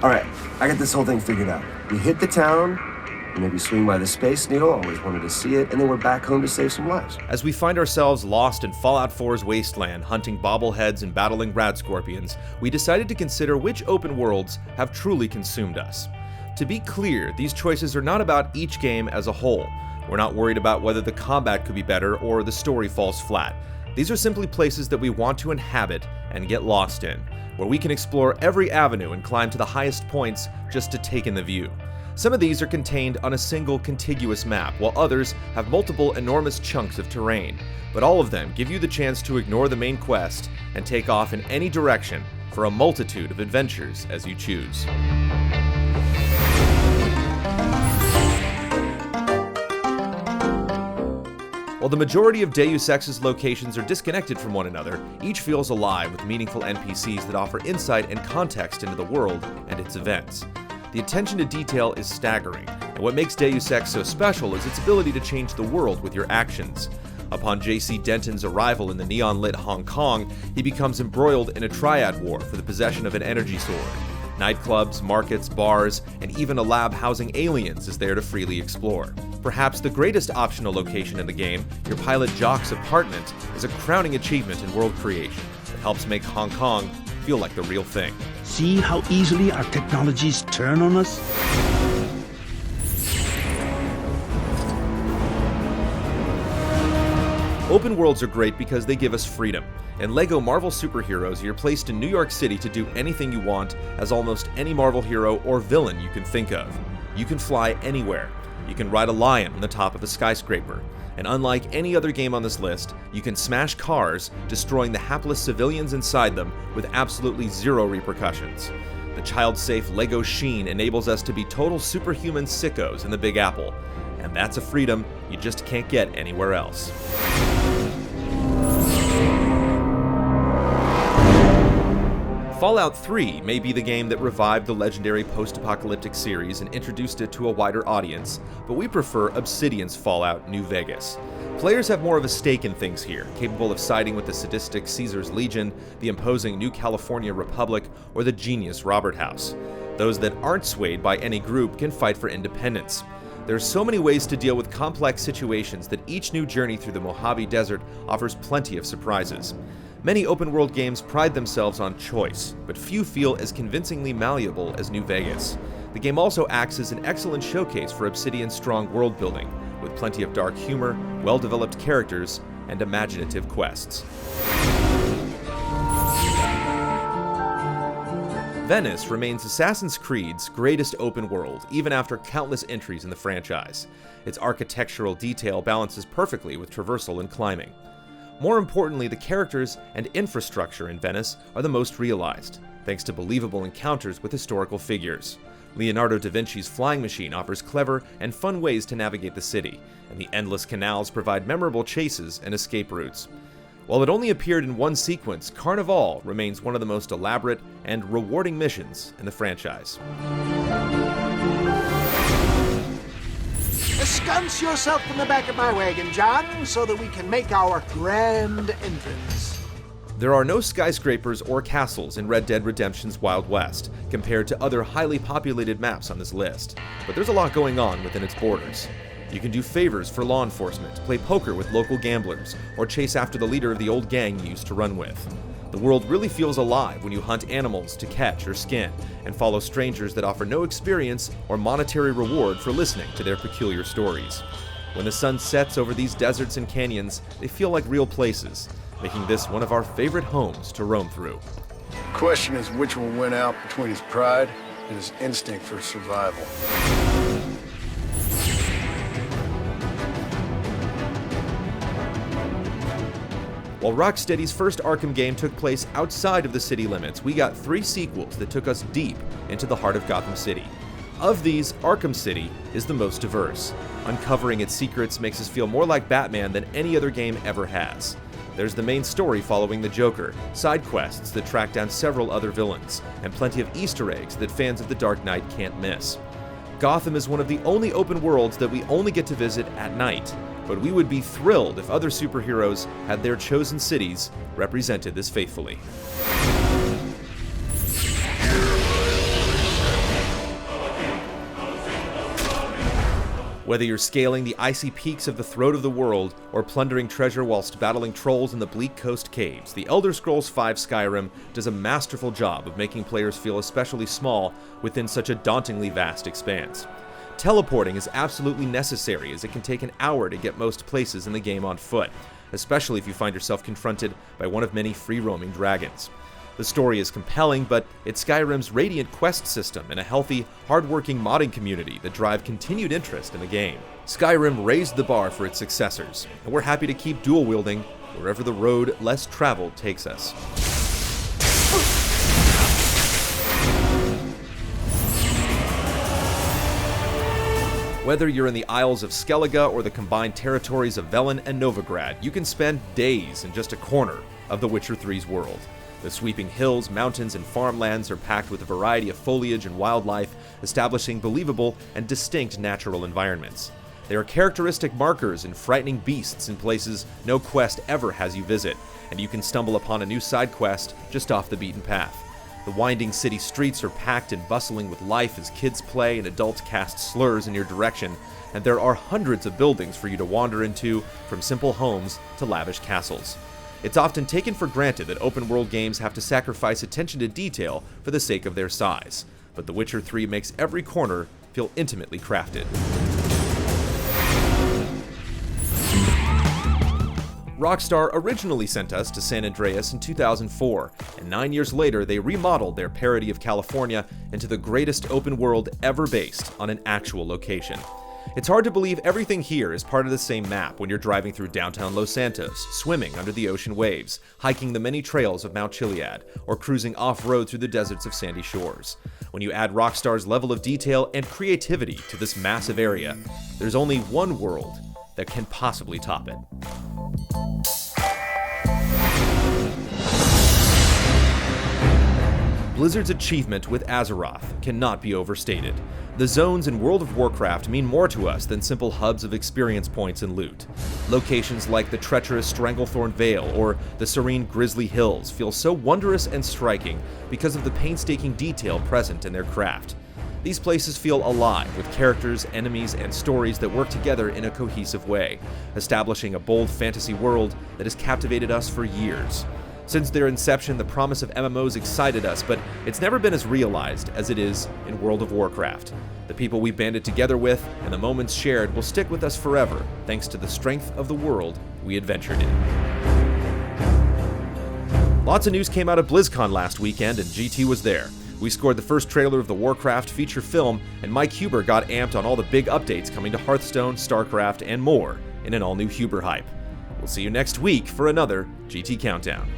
Alright, I got this whole thing figured out. We hit the town, and maybe swing by the Space Needle, always wanted to see it, and then we're back home to save some lives. As we find ourselves lost in Fallout 4's wasteland, hunting bobbleheads and battling rad scorpions, we decided to consider which open worlds have truly consumed us. To be clear, these choices are not about each game as a whole. We're not worried about whether the combat could be better or the story falls flat. These are simply places that we want to inhabit and get lost in, where we can explore every avenue and climb to the highest points just to take in the view. Some of these are contained on a single contiguous map, while others have multiple enormous chunks of terrain. But all of them give you the chance to ignore the main quest and take off in any direction for a multitude of adventures as you choose. While the majority of Deus Ex's locations are disconnected from one another, each feels alive with meaningful NPCs that offer insight and context into the world and its events. The attention to detail is staggering, and what makes Deus Ex so special is its ability to change the world with your actions. Upon J.C. Denton's arrival in the neon-lit Hong Kong, he becomes embroiled in a triad war for the possession of an energy sword. Nightclubs, markets, bars, and even a lab housing aliens is there to freely explore. Perhaps the greatest optional location in the game, your pilot Jock's apartment, is a crowning achievement in world creation that helps make Hong Kong feel like the real thing. See how easily our technologies turn on us? Open worlds are great because they give us freedom. In LEGO Marvel Superheroes, you're placed in New York City to do anything you want as almost any Marvel hero or villain you can think of. You can fly anywhere. You can ride a lion on the top of a skyscraper. And unlike any other game on this list, you can smash cars, destroying the hapless civilians inside them with absolutely zero repercussions. The child-safe LEGO Sheen enables us to be total superhuman sickos in the Big Apple. And that's a freedom you just can't get anywhere else. Fallout 3 may be the game that revived the legendary post-apocalyptic series and introduced it to a wider audience, but we prefer Obsidian's Fallout New Vegas. Players have more of a stake in things here, capable of siding with the sadistic Caesar's Legion, the imposing New California Republic, or the genius Robert House. Those that aren't swayed by any group can fight for independence. There's so many ways to deal with complex situations that each new journey through the Mojave Desert offers plenty of surprises. Many open-world games pride themselves on choice, but few feel as convincingly malleable as New Vegas. The game also acts as an excellent showcase for Obsidian's strong world-building, with plenty of dark humor, well-developed characters, and imaginative quests. Venice remains Assassin's Creed's greatest open world, even after countless entries in the franchise. Its architectural detail balances perfectly with traversal and climbing. More importantly, the characters and infrastructure in Venice are the most realized, thanks to believable encounters with historical figures. Leonardo da Vinci's flying machine offers clever and fun ways to navigate the city, and the endless canals provide memorable chases and escape routes. While it only appeared in one sequence, Carnival remains one of the most elaborate and rewarding missions in the franchise. Ensconce yourself in the back of my wagon, John, so that we can make our grand entrance. There are no skyscrapers or castles in Red Dead Redemption's Wild West, compared to other highly populated maps on this list, but there's a lot going on within its borders. You can do favors for law enforcement, play poker with local gamblers, or chase after the leader of the old gang you used to run with. The world really feels alive when you hunt animals to catch or skin, and follow strangers that offer no experience or monetary reward for listening to their peculiar stories. When the sun sets over these deserts and canyons, they feel like real places, making this one of our favorite homes to roam through. The question is which will win out between his pride and his instinct for survival. While Rocksteady's first Arkham game took place outside of the city limits, we got 3 sequels that took us deep into the heart of Gotham City. Of these, Arkham City is the most diverse. Uncovering its secrets makes us feel more like Batman than any other game ever has. There's the main story following the Joker, side quests that track down several other villains, and plenty of Easter eggs that fans of The Dark Knight can't miss. Gotham is one of the only open worlds that we only get to visit at night, but we would be thrilled if other superheroes had their chosen cities represented this faithfully. Whether you're scaling the icy peaks of the throat of the world, or plundering treasure whilst battling trolls in the bleak coast caves, The Elder Scrolls V Skyrim does a masterful job of making players feel especially small within such a dauntingly vast expanse. Teleporting is absolutely necessary, as it can take an hour to get most places in the game on foot, especially if you find yourself confronted by one of many free-roaming dragons. The story is compelling, but it's Skyrim's radiant quest system and a healthy, hard-working modding community that drive continued interest in the game. Skyrim raised the bar for its successors, and we're happy to keep dual-wielding wherever the road less traveled takes us. Whether you're in the Isles of Skellige or the combined territories of Velen and Novigrad, you can spend days in just a corner of The Witcher 3's world. The sweeping hills, mountains, and farmlands are packed with a variety of foliage and wildlife, establishing believable and distinct natural environments. There are characteristic markers and frightening beasts in places no quest ever has you visit, and you can stumble upon a new side quest just off the beaten path. The winding city streets are packed and bustling with life as kids play and adults cast slurs in your direction, and there are hundreds of buildings for you to wander into, from simple homes to lavish castles. It's often taken for granted that open-world games have to sacrifice attention to detail for the sake of their size, but The Witcher 3 makes every corner feel intimately crafted. Rockstar originally sent us to San Andreas in 2004, and 9 years later they remodeled their parody of California into the greatest open world ever based on an actual location. It's hard to believe everything here is part of the same map when you're driving through downtown Los Santos, swimming under the ocean waves, hiking the many trails of Mount Chiliad, or cruising off-road through the deserts of sandy shores. When you add Rockstar's level of detail and creativity to this massive area, there's only one world that can possibly top it. Blizzard's achievement with Azeroth cannot be overstated. The zones in World of Warcraft mean more to us than simple hubs of experience points and loot. Locations like the treacherous Stranglethorn Vale or the serene Grizzly Hills feel so wondrous and striking because of the painstaking detail present in their craft. These places feel alive with characters, enemies, and stories that work together in a cohesive way, establishing a bold fantasy world that has captivated us for years. Since their inception, the promise of MMOs excited us, but it's never been as realized as it is in World of Warcraft. The people we banded together with and the moments shared will stick with us forever, thanks to the strength of the world we adventured in. Lots of news came out of BlizzCon last weekend, and GT was there. We scored the first trailer of the Warcraft feature film, and Mike Huber got amped on all the big updates coming to Hearthstone, StarCraft, and more in an all-new Huber hype. We'll see you next week for another GT Countdown.